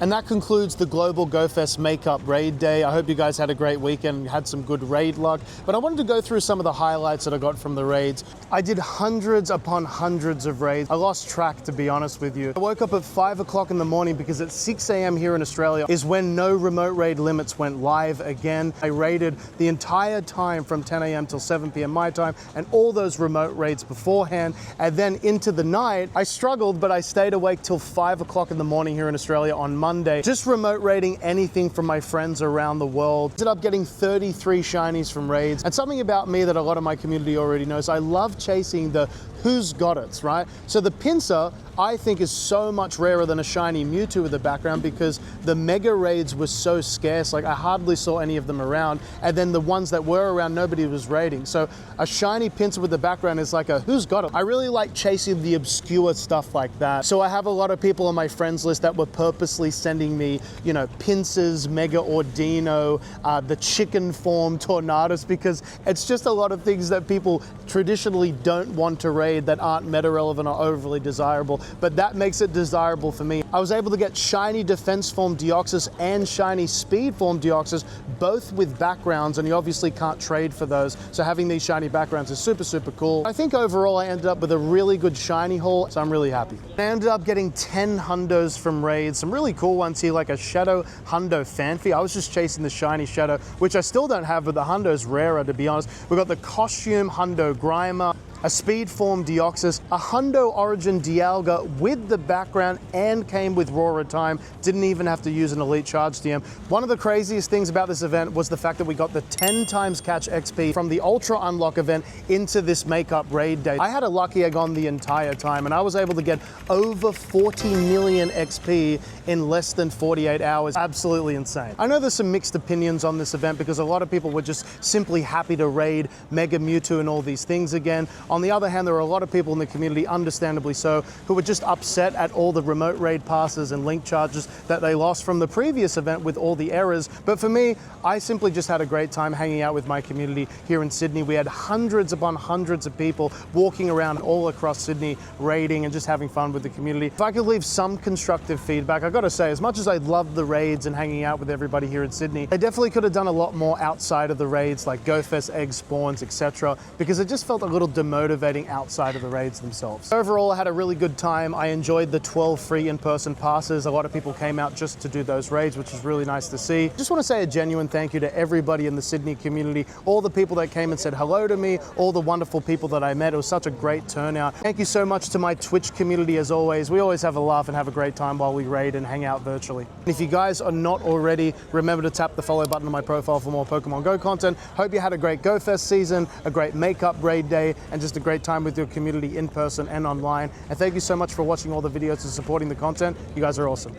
And that concludes the Global GoFest Makeup Raid Day. I hope you guys had a great weekend, had some good raid luck. But I wanted to go through some of the highlights that I got from the raids. I did hundreds upon hundreds of raids. I lost track, to be honest with you. I woke up at 5 o'clock in the morning because at 6 a.m. here in Australia is when no remote raid limits went live again. I raided the entire time from 10 a.m. till 7 p.m. my time and all those remote raids beforehand. And then into the night, I struggled, but I stayed awake till 5 o'clock in the morning here in Australia on Monday, just remote raiding anything from my friends around the world. Ended up getting 33 shinies from raids. And something about me that a lot of my community already knows, I love chasing the who's got it's, right? So the Pinsir, I think, is so much rarer than a shiny Mewtwo with the background because the mega raids were so scarce. Like, I hardly saw any of them around. And then the ones that were around, nobody was raiding. So a shiny Pinsir with the background is like a who's got it. I really like chasing the obscure stuff like that. So I have a lot of people on my friends list that were purposely sending me, you know, Pinsirs, Mega Ordino, the chicken form Tornadus, because it's just a lot of things that people traditionally don't want to raid that aren't meta relevant or overly desirable, but that makes it desirable for me. I was able to get shiny defense form Deoxys and shiny speed form Deoxys, both with backgrounds, and you obviously can't trade for those. So having these shiny backgrounds is super, super cool. I think overall I ended up with a really good shiny haul, so I'm really happy. I ended up getting 10 hundos from raids, some really cool ones here, like a Shadow Hundo Phanpy. I was just chasing the shiny Shadow, which I still don't have, but the Hundo's rarer, to be honest. We got the Costume Hundo Grimer, a speed form Deoxys, a Hundo Origin Dialga with the background and came with Roarer Time. Didn't even have to use an Elite Charge TM. One of the craziest things about this event was the fact that we got the 10 times catch XP from the Ultra Unlock event into this Makeup Raid Day. I had a lucky egg on the entire time and I was able to get over 40 million XP in less than 48 hours. Absolutely insane. I know there's some mixed opinions on this event because a lot of people were just simply happy to raid Mega Mewtwo and all these things again. On the other hand, there were a lot of people in the community, understandably so, who were just upset at all the remote raid passes and link charges that they lost from the previous event with all the errors. But for me, I simply just had a great time hanging out with my community here in Sydney. We had hundreds upon hundreds of people walking around all across Sydney, raiding and just having fun with the community. If I could leave some constructive feedback, I gotta say, as much as I love the raids and hanging out with everybody here in Sydney, I definitely could have done a lot more outside of the raids, like GoFest egg spawns, etc., because it just felt a little demotivating outside of the raids themselves. Overall, I had a really good time. I enjoyed the 12 free in-person passes. A lot of people came out just to do those raids, which is really nice to see. Just want to say a genuine thank you to everybody in the Sydney community, all the people that came and said hello to me, all the wonderful people that I met. It was such a great turnout. Thank you so much to my Twitch community as always. We always have a laugh and have a great time while we raid and hang out virtually. If you guys are not already, remember to tap the follow button on my profile for more Pokemon Go content. Hope you had a great GoFest season, a great Makeup Raid Day, and just a great time with your community in person and online. And thank you so much for watching all the videos and supporting the content. You guys are awesome.